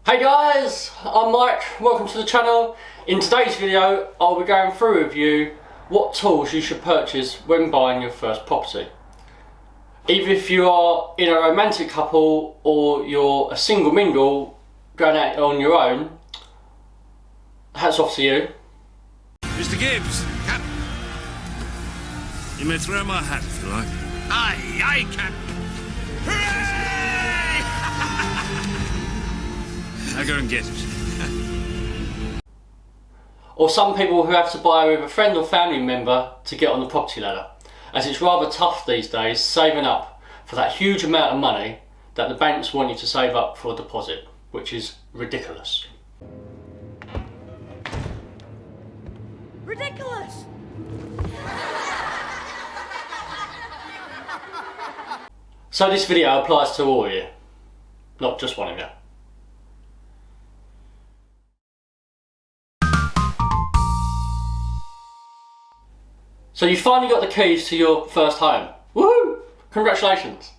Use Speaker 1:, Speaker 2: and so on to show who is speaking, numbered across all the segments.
Speaker 1: Hey guys, I'm Mike, welcome to the channel. In today's video I'll be going through with you what tools you should purchase when buying your first property. Either if you are in a romantic couple or you're a single mingle going out on your own, hats off to you.
Speaker 2: Mr. Gibbs, you may throw my hat if you like. Aye, aye, Captain. Hooray! Now go and get it.
Speaker 1: Or some people who have to buy with a friend or family member to get on the property ladder, as it's rather tough these days saving up for that huge amount of money that the banks want you to save up for a deposit, which is ridiculous.
Speaker 3: Ridiculous!
Speaker 1: So this video applies to all of you, not just one of you. So you finally got the keys to your first home. Woohoo! Congratulations.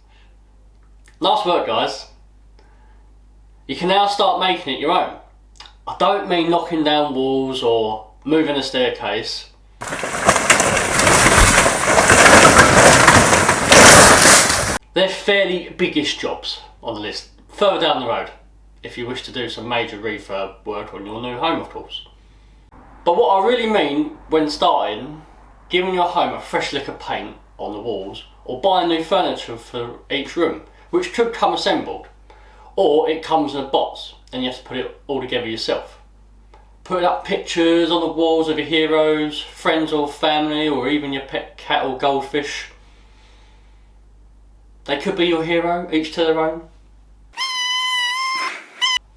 Speaker 1: Nice work, guys. You can now start making it your own. I don't mean knocking down walls or moving a staircase. They're fairly biggish jobs on the list, further down the road, if you wish to do some major refurb work on your new home, of course. But what I really mean when starting, giving your home a fresh lick of paint on the walls, or buying new furniture for each room, which could come assembled, or it comes in a box and you have to put it all together yourself. Putting up pictures on the walls of your heroes, friends or family, or even your pet cat or goldfish. They could be your hero, each to their own.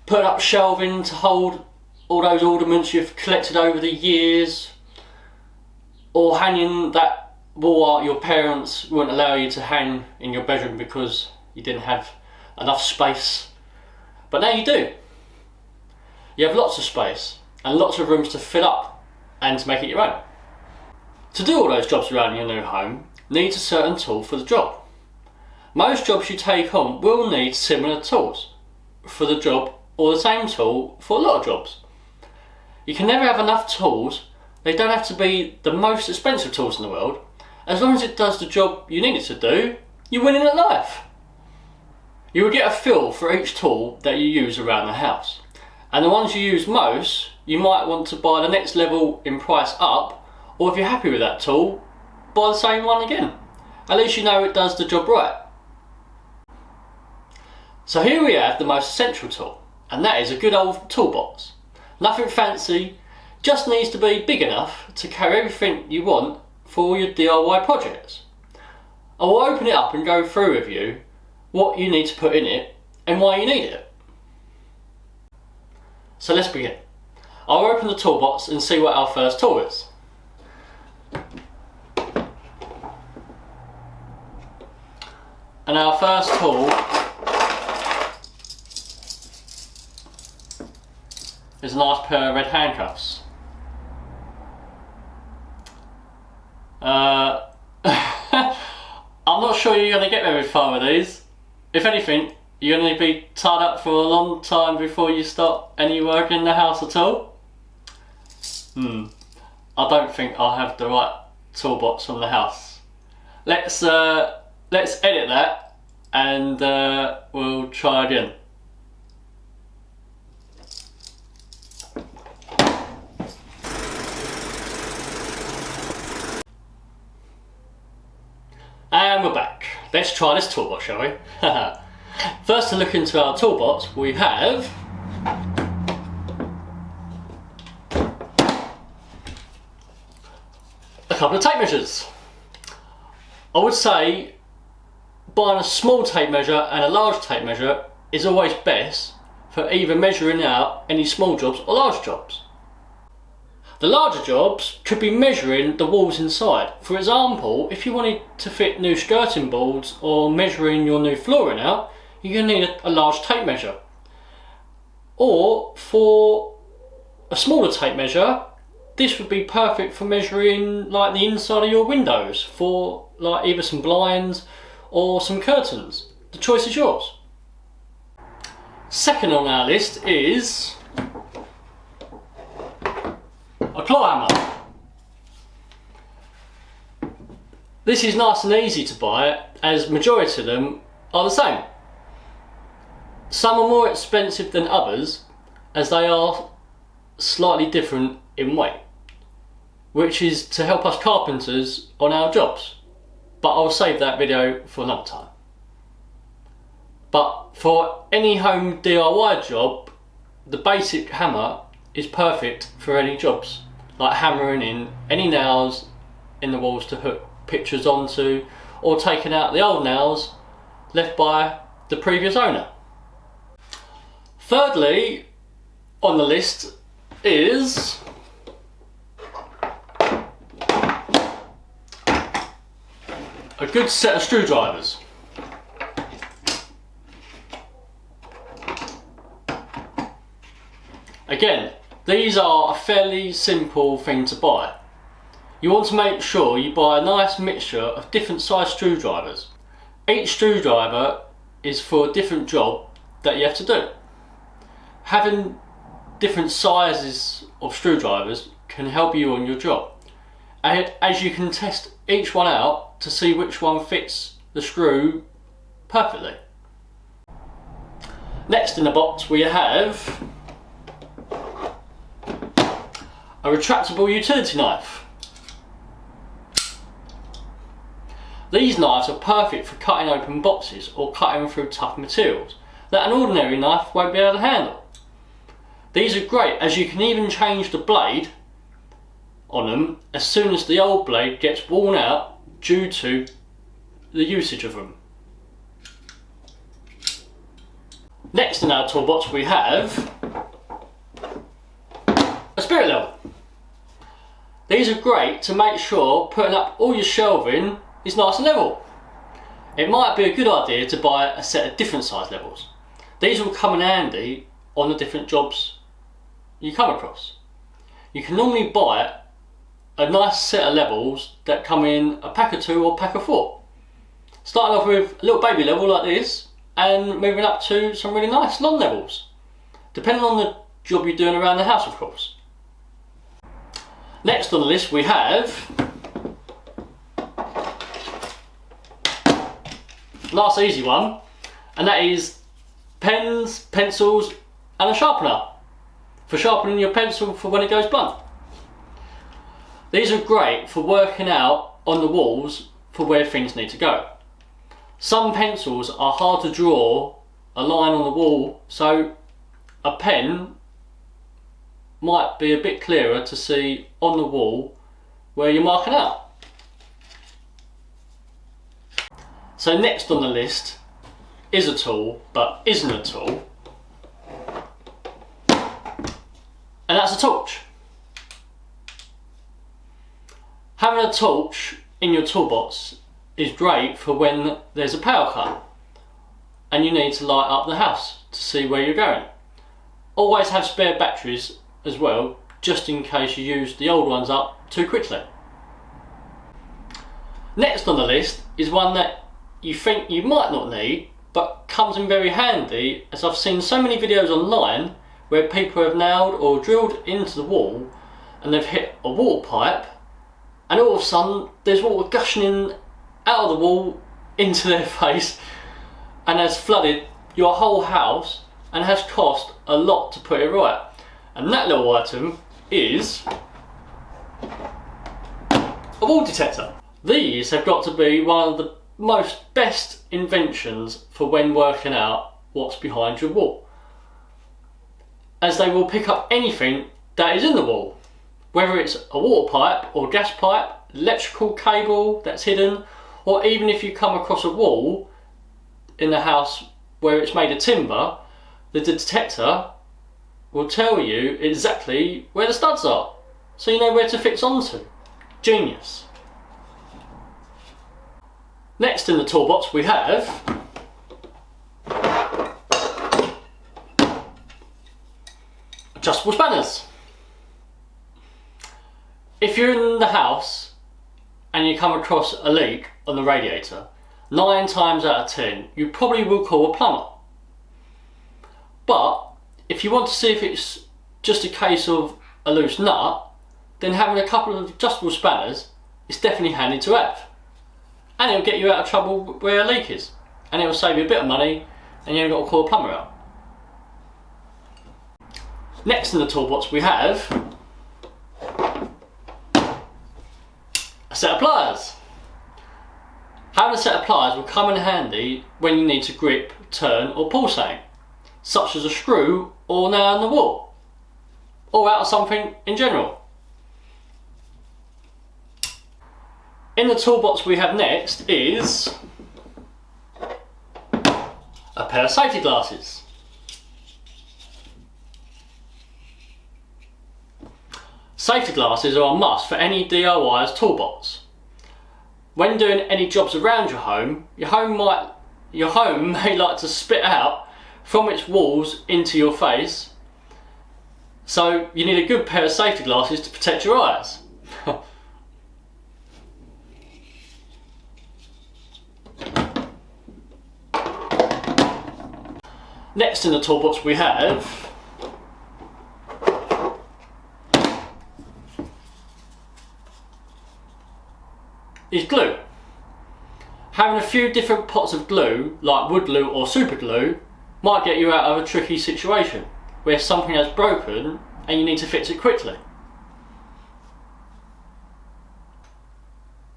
Speaker 1: Putting up shelving to hold all those ornaments you've collected over the years, or hanging that wall art your parents wouldn't allow you to hang in your bedroom because you didn't have enough space. But now you do. You have lots of space and lots of rooms to fill up and to make it your own. To do all those jobs around your new home needs a certain tool for the job. Most jobs you take on will need similar tools for the job, or the same tool for a lot of jobs. You can never have enough tools. They don't have to be the most expensive tools in the world. As long as it does the job you need it to do, you're winning at life. You will get a feel for each tool that you use around the house. And the ones you use most, you might want to buy the next level in price up, or if you're happy with that tool, buy the same one again. At least you know it does the job right. So here we have the most essential tool, and that is a good old toolbox. Nothing fancy, just needs to be big enough to carry everything you want for all your DIY projects. I will open it up and go through with you what you need to put in it and why you need it. So let's begin. I'll open the toolbox and see what our first tool is. And our first tool is a nice pair of red handcuffs. I'm not sure you're going to get very far with these. If anything, you're going to be tied up for a long time before you start any work in the house at all. I don't think I have the right toolbox on the house. Let's edit that and we'll try again. And we're back. Let's try this toolbox, shall we? First, to look into our toolbox, we have a couple of tape measures. I would say buying a small tape measure and a large tape measure is always best for either measuring out any small jobs or large jobs. The larger jobs could be measuring the walls inside. For example, if you wanted to fit new skirting boards or measuring your new flooring out, you're going to need a large tape measure. Or for a smaller tape measure, this would be perfect for measuring like the inside of your windows for like either some blinds or some curtains. The choice is yours. Second on our list is a claw hammer. This is nice and easy to buy, as majority of them are the same. Some are more expensive than others, as they are slightly different in weight, which is to help us carpenters on our jobs. But I'll save that video for another time. But for any home DIY job, the basic hammer is perfect for any jobs, like hammering in any nails in the walls to hook pictures onto, or taking out the old nails left by the previous owner. Thirdly on the list is a good set of screwdrivers. Again, these are a fairly simple thing to buy. You want to make sure you buy a nice mixture of different size screwdrivers. Each screwdriver is for a different job that you have to do. Having different sizes of screwdrivers can help you on your job, as you can test each one out to see which one fits the screw perfectly. Next in the box we have a retractable utility knife. These knives are perfect for cutting open boxes or cutting through tough materials that an ordinary knife won't be able to handle. These are great, as you can even change the blade on them as soon as the old blade gets worn out due to the usage of them. Next in our toolbox we have a spirit level. These are great to make sure putting up all your shelving is nice and level. It might be a good idea to buy a set of different size levels. These will come in handy on the different jobs you come across. You can normally buy a nice set of levels that come in a pack of 2 or pack of 4. Starting off with a little baby level like this and moving up to some really nice long levels, depending on the job you're doing around the house, of course. Next on the list we have a nice easy one, and that is pens, pencils and a sharpener for sharpening your pencil for when it goes blunt. These are great for working out on the walls for where things need to go. Some pencils are hard to draw a line on the wall, so a pen might be a bit clearer to see on the wall where you're marking out. So next on the list is a tool, but isn't a tool, and that's a torch. Having a torch in your toolbox is great for when there's a power cut and you need to light up the house to see where you're going. Always have spare batteries as well, just in case you use the old ones up too quickly. Next on the list is one that you think you might not need, but comes in very handy, as I've seen so many videos online where people have nailed or drilled into the wall and they've hit a water pipe, and all of a sudden there's water gushing in out of the wall into their face and has flooded your whole house and has cost a lot to put it right. And that little item is a wall detector. These have got to be one of the most best inventions for when working out what's behind your wall, as they will pick up anything that is in the wall, whether it's a water pipe or gas pipe, electrical cable that's hidden, or even if you come across a wall in the house where it's made of timber, the detector will tell you exactly where the studs are, so you know where to fix onto. Genius. Next in the toolbox we have adjustable spanners. If you're in the house and you come across a leak on the radiator, 9 times out of 10 you probably will call a plumber. if you want to see if it's just a case of a loose nut, then having a couple of adjustable spanners is definitely handy to have. And it'll get you out of trouble where a leak is. And it'll save you a bit of money and you haven't got to call a plumber out. Next in the toolbox we have a set of pliers. Having a set of pliers will come in handy when you need to grip, turn or pull something, such as a screw or nail in the wall, or out of something in general. In the toolbox we have next is a pair of safety glasses. Safety glasses are a must for any DIY's toolbox. When doing any jobs around your home may like to spit out from its walls into your face, so you need a good pair of safety glasses to protect your eyes. Next in the toolbox we have is glue. Having a few different pots of glue, like wood glue or super glue, might get you out of a tricky situation where something has broken and you need to fix it quickly.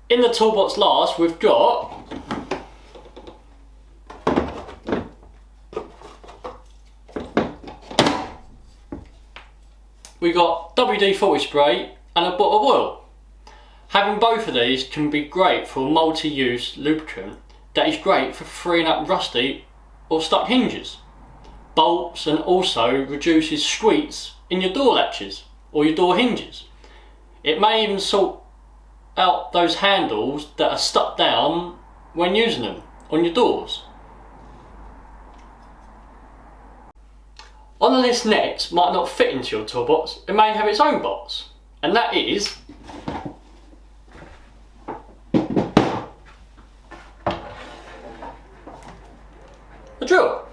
Speaker 1: In the toolbox last we've got WD-40 spray and a bottle of oil. Having both of these can be great for a multi-use lubricant that is great for freeing up rusty or stuck hinges, bolts, and also reduces squeaks in your door latches or your door hinges. It may even sort out those handles that are stuck down when using them on your doors. On the list next might not fit into your toolbox, it may have its own box, and that is a drill.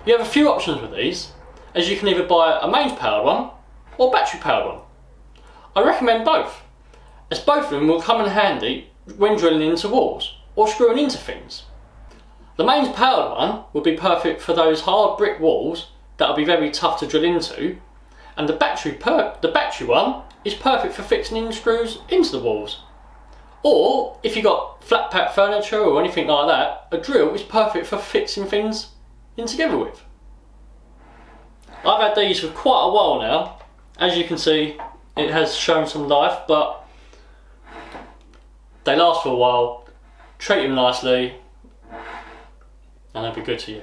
Speaker 1: You have a few options with these, as you can either buy a mains powered one or battery powered one. I recommend both, as both of them will come in handy when drilling into walls or screwing into things. The mains powered one will be perfect for those hard brick walls that will be very tough to drill into, and the battery one is perfect for fixing in screws into the walls. Or if you've got flat pack furniture or anything like that, a drill is perfect for fixing things in together with. I've had these for quite a while now. As you can see, it has shown some life, but they last for a while. Treat them nicely and they'll be good to you.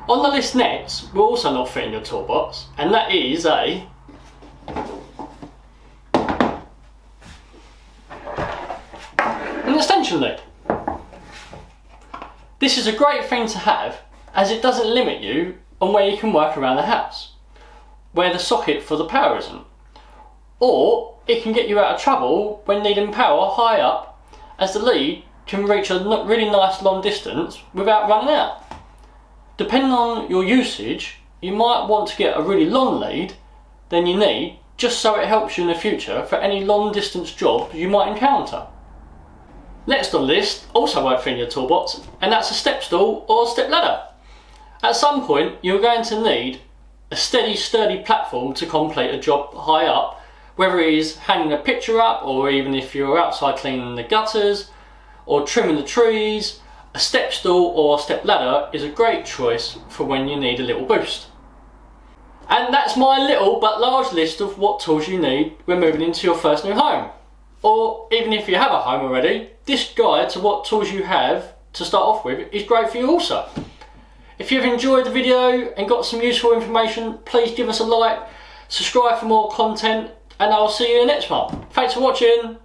Speaker 1: On the list next will also not fit in your toolbox, and that is an extension lead. This is a great thing to have, as it doesn't limit you on where you can work around the house, where the socket for the power isn't. Or it can get you out of trouble when needing power high up, as the lead can reach a really nice long distance without running out. Depending on your usage, you might want to get a really long lead than you need, just so it helps you in the future for any long distance job you might encounter. Next on the list also won't fit in your toolbox, and that's a step stool or a step ladder. At some point you're going to need a steady, sturdy platform to complete a job high up, whether it is hanging a picture up, or even if you're outside cleaning the gutters or trimming the trees. A step stool or a step ladder is a great choice for when you need a little boost. And that's my little but large list of what tools you need when moving into your first new home. Or even if you have a home already, this guide to what tools you have to start off with is great for you also. If you've enjoyed the video and got some useful information, please give us a like, subscribe for more content, and I'll see you in the next one. Thanks for watching.